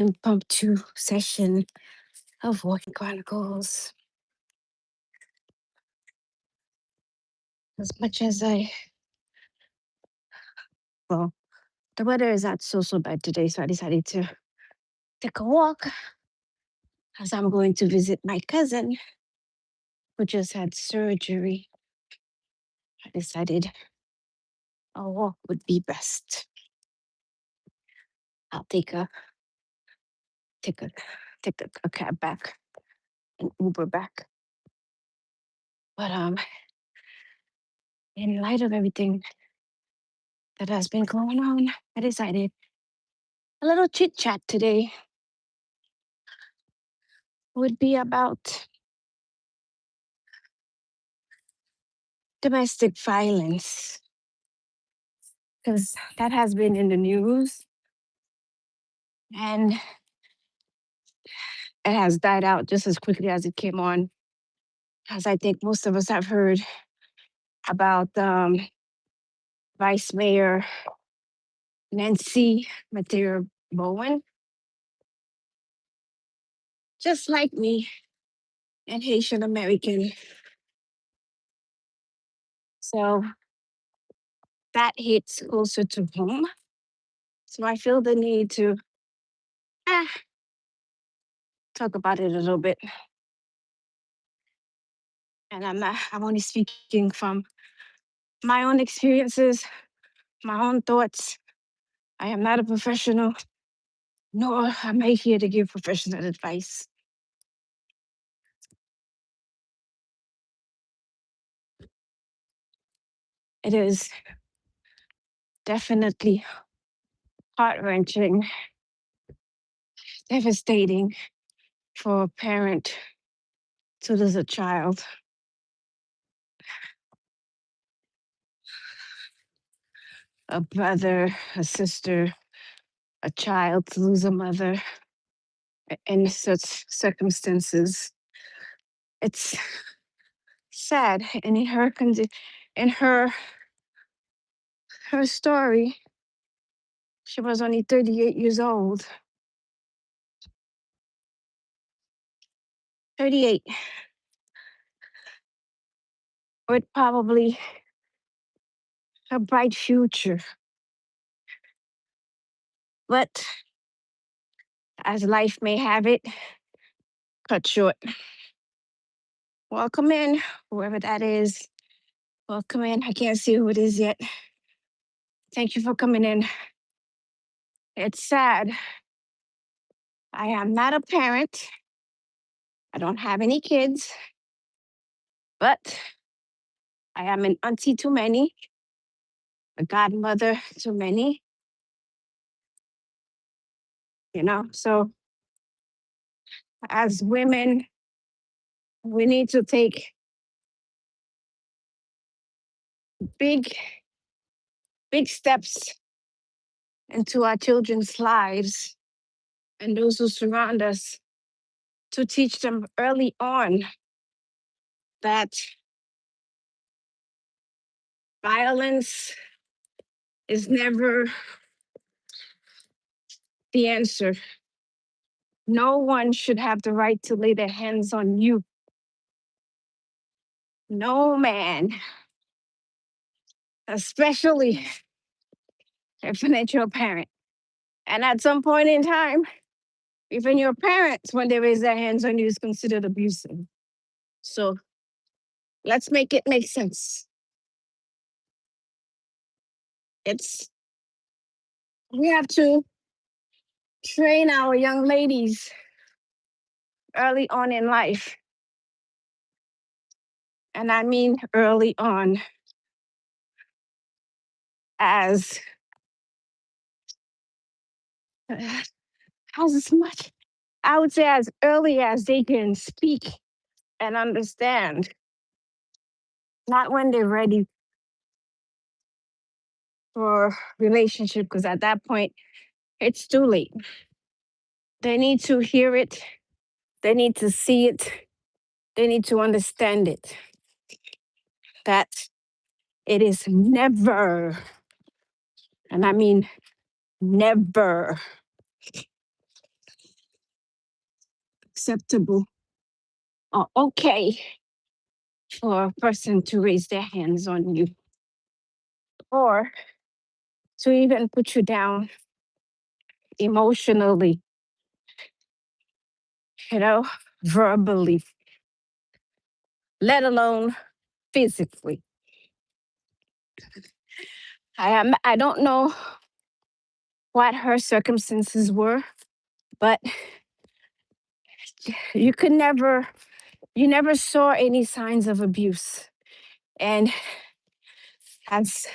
impromptu session of Walking Chronicles. As much as well, the weather is not so bad today, so I decided to take a walk as I'm going to visit my cousin who just had surgery. I decided a walk would be best. I'll take a take a cab back, an Uber back. But in light of everything that has been going on, I decided a little chit chat today would be about domestic violence because that has been in the news and it has died out just as quickly as it came on. As I think most of us have heard about Vice Mayor Nancy Mateo Bowen, just like me, and Haitian American. So that hits closer to home. So I feel the need to eh, talk about it a little bit. And I'm only speaking from my own experiences, my own thoughts. I am not a professional, nor am I here to give professional advice. It is definitely heart wrenching, devastating for a parent to lose a child. A brother, a sister, a child to lose a mother in such circumstances. It's sad. And in her story, she was only 38 years old. 38, with probably a bright future. But as life may have it, cut short. Welcome in, whoever that is. Welcome in. I can't see who it is yet. Thank you for coming in. It's sad. I am not a parent. I don't have any kids, but I am an auntie to many, a godmother to many, So as women, we need to take big, big steps into our children's lives and those who surround us to teach them early on that violence is never the answer. No one should have the right to lay their hands on you. No man, especially if it's your parent. And at some point in time, even your parents, when they raise their hands on you, is considered abusive. So let's make it make sense. It's We have to train our young ladies early on in life. And I mean early on as as much, I would say as early as they can speak and understand. Not when they're ready for relationship, because at that point it's too late. They need to hear it, they need to see it, they need to understand it. That it is never, and I mean never, acceptable or okay for a person to raise their hands on you or to even put you down emotionally, you know, verbally, let alone physically. I don't know what her circumstances were, but you could never you never saw any signs of abuse. And as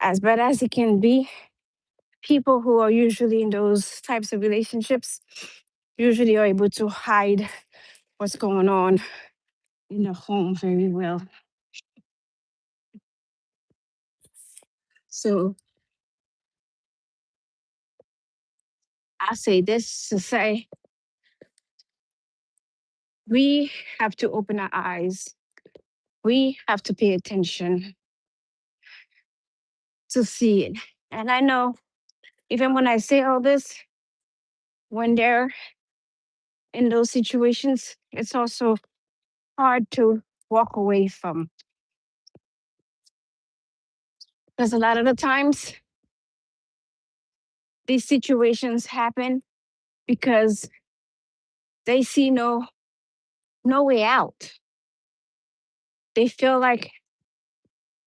as bad as it can be, people who are usually in those types of relationships usually are able to hide what's going on in the home very well. So I say this to say we have to open our eyes. We have to pay attention to see it. And I know even when I say all this, when they're in those situations, it's also hard to walk away from. Because a lot of the times these situations happen because they see no way out. They feel like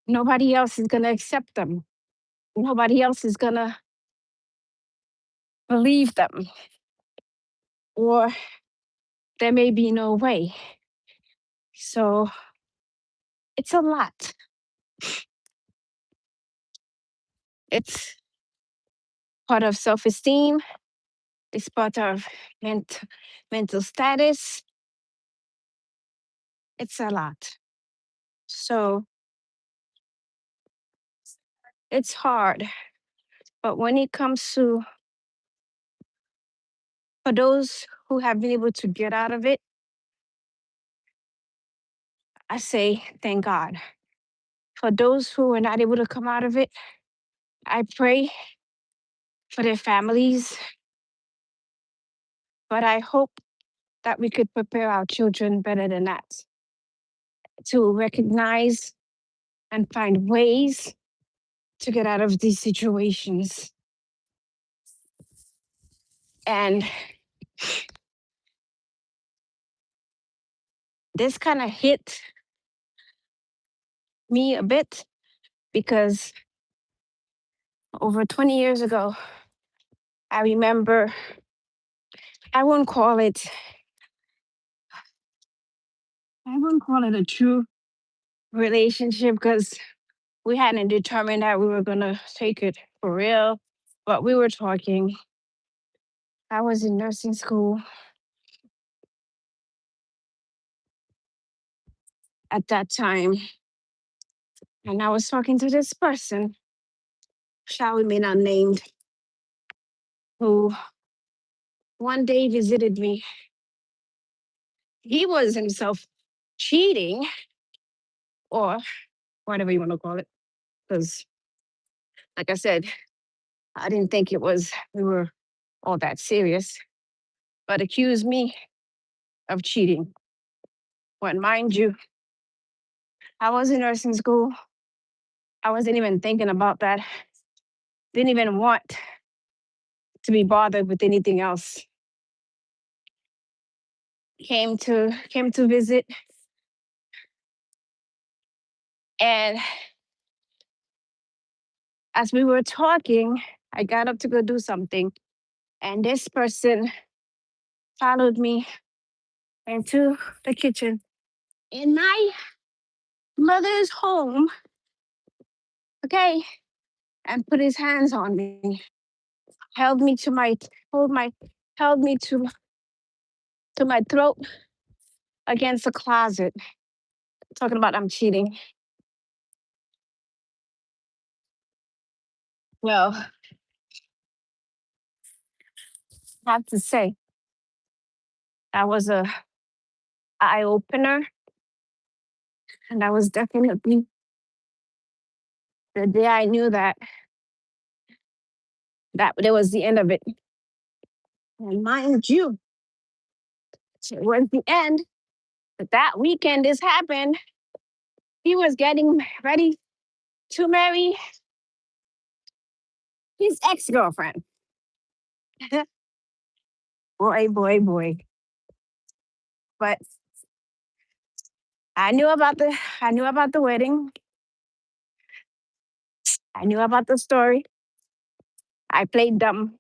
nobody else is gonna accept them. Nobody else is gonna believe them. Or there may be no way. So it's a lot. It's part of self-esteem. It's part of mental status. It's a lot. So it's hard. But when it comes to for those who have been able to get out of it, I say thank God. For those who are not able to come out of it, I pray for their families, but I hope that we could prepare our children better than that to recognize and find ways to get out of these situations. And this kind of hit me a bit because over 20 years ago, I remember, I wouldn't call it a true relationship because we hadn't determined that we were going to take it for real, but we were talking. I was in nursing school at that time, and I was talking to this person, shall we remain unnamed, who one day visited me. He was himself cheating, or whatever you want to call it, because, like I said, I didn't think we were all that serious, but accused me of cheating. When, mind you, I was in nursing school. I wasn't even thinking about that. Didn't even want to be bothered with anything else. Came to visit, and as we were talking, I got up to go do something, and this person followed me into the kitchen in my mother's home, okay, and put his hands on me, held me to my hold my held me to my throat against the closet, talking about I'm cheating. Well, I have to say that was a eye opener, and that was definitely the day I knew that there was the end of it. And mind you, Towards the end, that weekend this happened, he was getting ready to marry his ex-girlfriend. Boy, boy, boy. But I knew about the wedding. I knew about the story. I played dumb,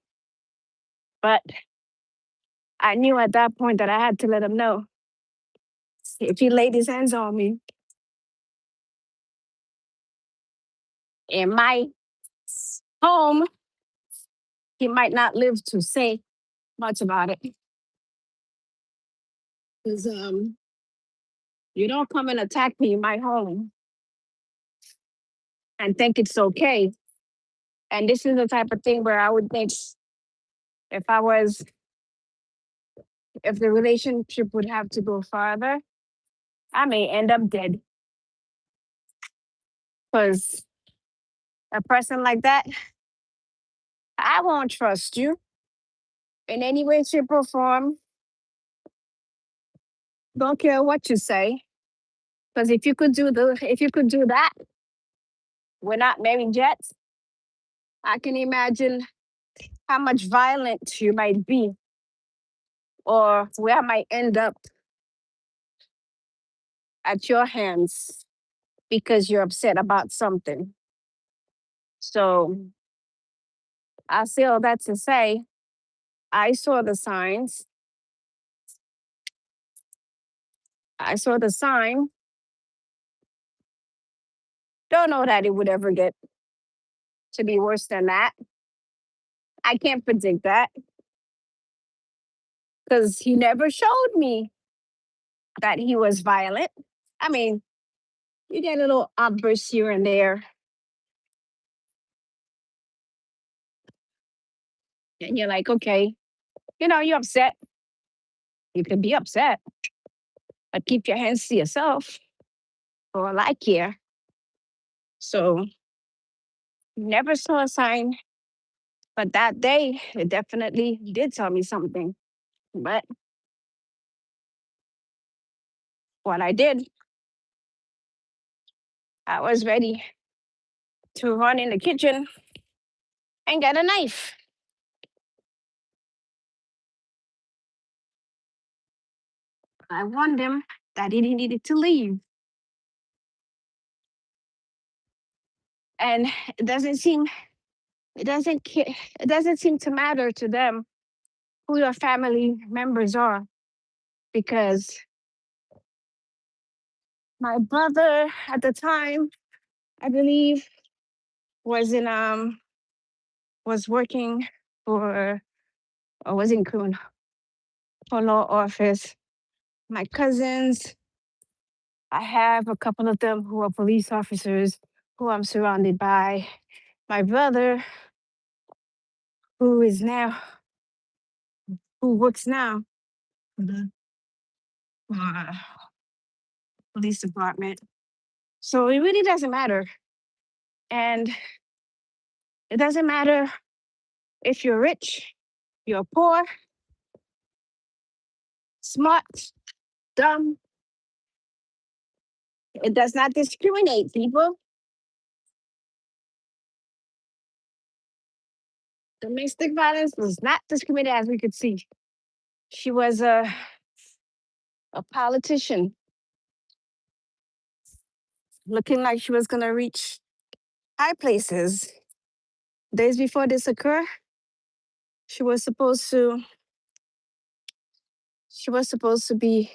but I knew at that point that I had to let him know if he laid his hands on me in my home, he might not live to say much about it. Because you don't come and attack me in my home and think it's okay. And this is the type of thing where I would think if I was, if the relationship would have to go farther, I may end up dead. Because a person like that, I won't trust you in any way, shape, or form. Don't care what you say. Because if you could do that, we're not married yet. I can imagine how much violent you might be, or where I might end up at your hands because you're upset about something. So I say all that to say, I saw the signs. I saw the sign. Don't know that it would ever get to be worse than that. I can't predict that because he never showed me that he was violent. I mean, you get a little outbursts here and there, and you're like, okay, you're upset. You can be upset, but keep your hands to yourself for all I care. So never saw a sign, but that day it definitely did tell me something. But what I did, I was ready to run in the kitchen and get a knife. I warned him that he needed to leave. And it doesn't seem it doesn't seem to matter to them who your family members are because my brother at the time, I believe, was in was working for or was in criminal for law office. My cousins, I have a couple of them who are police officers who I'm surrounded by. My brother, who is now who works now for the uh, police department. So it really doesn't matter. And it doesn't matter if you're rich, you're poor, smart, dumb. It does not discriminate people. Domestic violence does not discriminate, as we could see. She was a politician looking like she was going to reach high places. Days before this occurred, she was supposed to be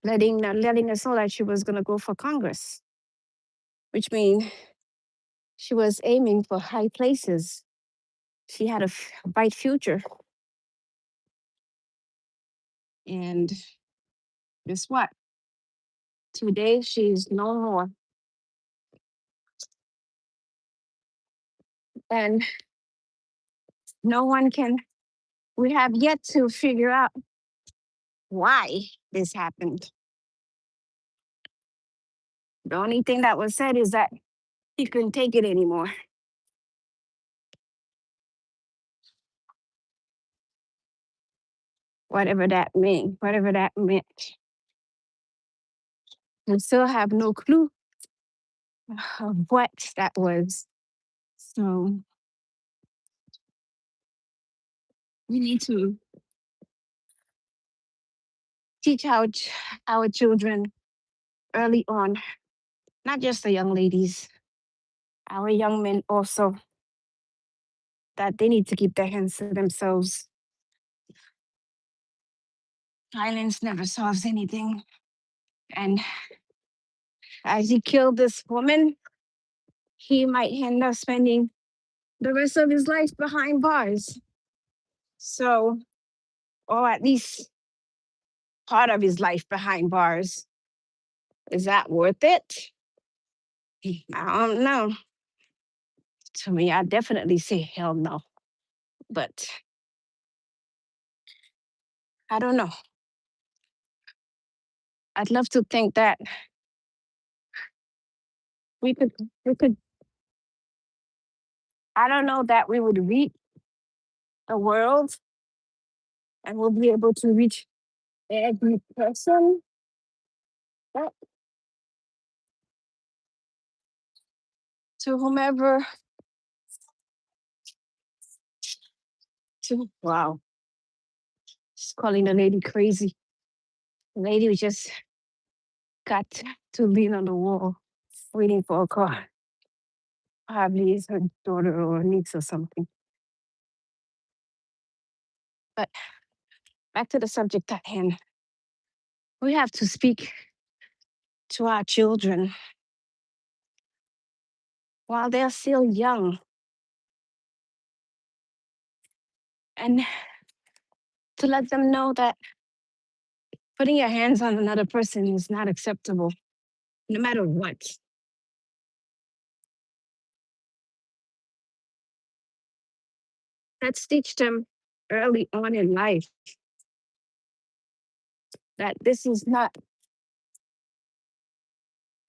letting us know that she was going to go for Congress, which means she was aiming for high places. She had a bright future. And guess what? Today, she's no more. And no one can, we have yet to figure out why this happened. The only thing that was said is that he couldn't take it anymore. whatever that meant, whatever that meant. We still have no clue of what that was. So we need to teach our children early on, not just the young ladies, our young men also, that they need to keep their hands to themselves. Violence never solves anything. And as he killed this woman, he might end up spending the rest of his life behind bars. So, or at least part of his life behind bars. Is that worth it? I don't know. To me, I definitely say hell no. But I don't know. I'd love to think that we could we could I don't know that we would reach the world and we'll be able to reach every person. But to whomever, to wow, just calling the lady crazy. The lady was just got to lean on the wall waiting for a car. Probably it's her daughter or niece or something. But back to the subject at hand. We have to speak to our children while they're still young and to let them know that putting your hands on another person is not acceptable, no matter what. Let's teach them early on in life that this is not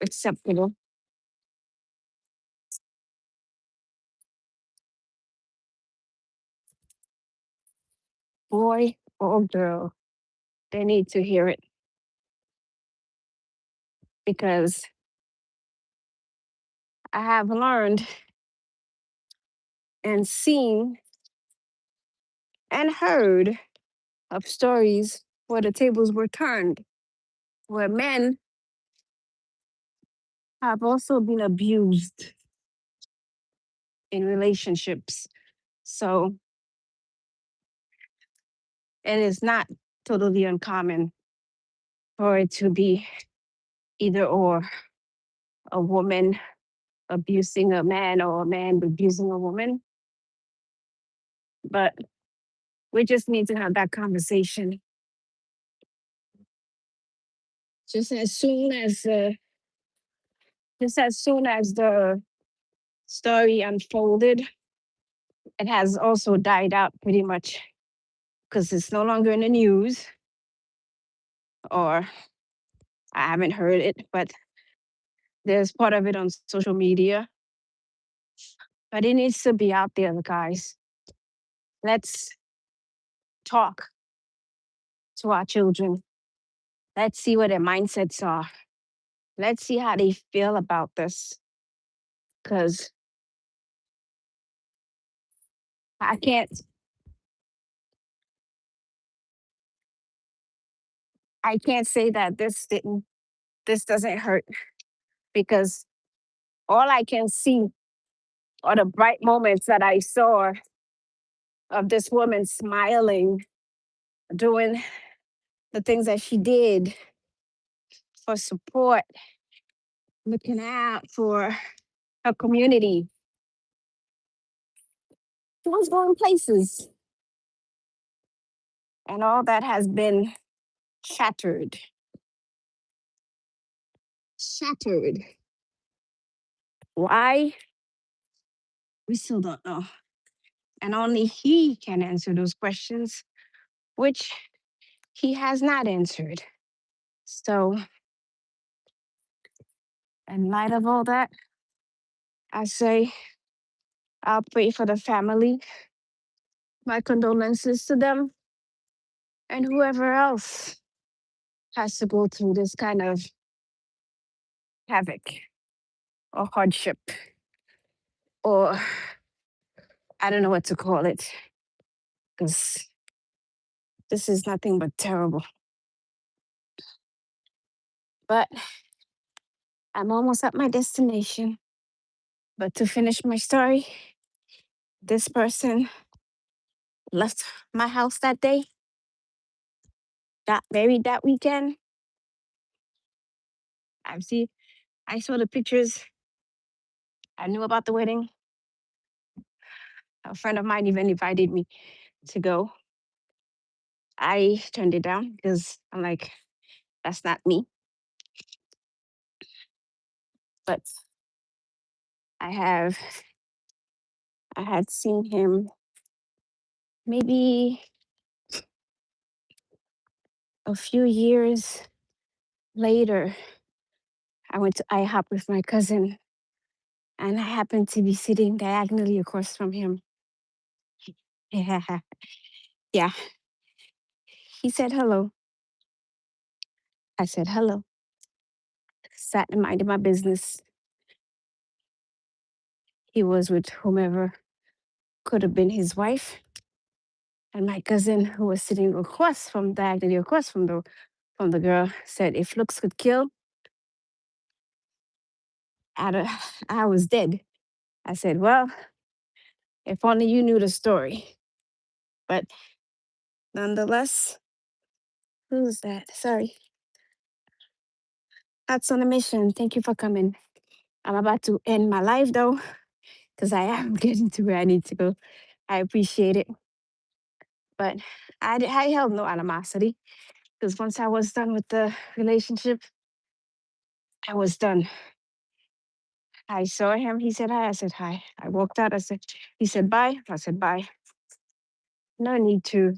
acceptable. Boy or girl, they need to hear it because I have learned and seen and heard of stories where the tables were turned, where men have also been abused in relationships. So it is not totally uncommon for it to be either or, a woman abusing a man or a man abusing a woman. But we just need to have that conversation. Just as soon as just as soon as the story unfolded, it has also died out pretty much because it's no longer in the news, or I haven't heard it, but there's part of it on social media. But it needs to be out there, guys. Let's talk to our children. Let's see what their mindsets are. Let's see how they feel about this. Because I can't, I can't say that this doesn't hurt because all I can see are the bright moments that I saw of this woman smiling, doing the things that she did for support, looking out for her community. She was going places, and all that has been shattered. Shattered. Why? We still don't know. And only he can answer those questions, which he has not answered. So, in light of all that, I say I'll pray for the family. My condolences to them. and whoever else has to go through this kind of havoc or hardship or I don't know what to call it because this is nothing but terrible. But I'm almost at my destination. But to finish my story, this person left my house that day, got married that weekend. I see, I saw the pictures. I knew about the wedding. A friend of mine even invited me to go. I turned it down because I'm like, that's not me. But I have, I had seen him maybe a few years later. I went to IHOP with my cousin and I happened to be sitting diagonally across from him. Yeah. Yeah. He said hello. I said hello. Sat and minded my business. He was with whomever could have been his wife. And my cousin, who was sitting across from diagonally across from the girl, said, "If looks could kill, I'd, I was dead." I said, "Well, if only you knew the story." But nonetheless, who's that? Sorry. That's on a mission. Thank you for coming. I'm about to end my life though, because I am getting to where I need to go. I appreciate it. But I held no animosity because once I was done with the relationship, I was done. I saw him. He said hi. I said hi. I walked out. I said, he said bye. I said bye. No need to,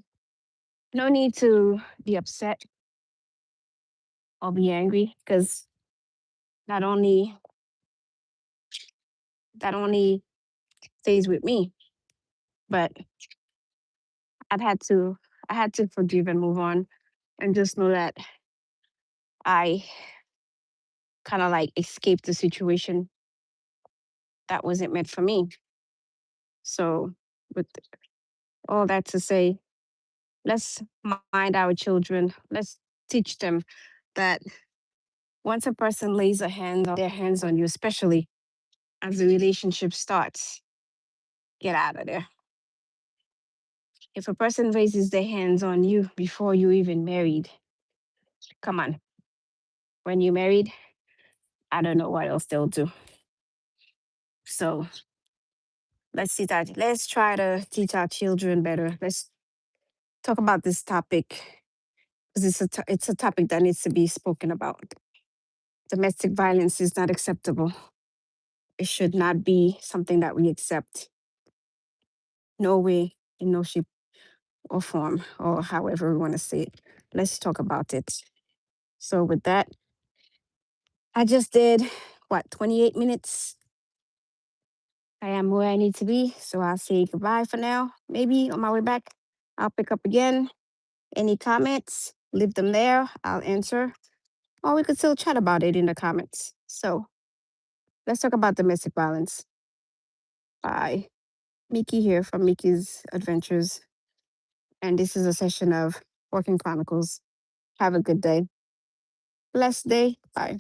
no need to be upset or be angry because not only that only stays with me, but I'd had to, I had to forgive and move on and just know that I kind of like escaped the situation that wasn't meant for me. So, with all that to say, let's mind our children. Let's teach them that once a person lays their hands on you, especially as the relationship starts, get out of there. If a person raises their hands on you before you even married, come on. When you married, I don't know what else they'll do. So let's see that. Let's try to teach our children better. Let's talk about this topic because it's a topic that needs to be spoken about. Domestic violence is not acceptable. It should not be something that we accept. No way, in no shape or form, or however we want to say it. Let's talk about it. So, with that, I just did what, 28 minutes? I am where I need to be. So, I'll say goodbye for now. Maybe on my way back, I'll pick up again. Any comments, leave them there. I'll answer. Or we could still chat about it in the comments. So, let's talk about domestic violence. Bye. Miki here from Miki's Adventures. And this is a session of Working Chronicles. Have a good day. Blessed day. Bye.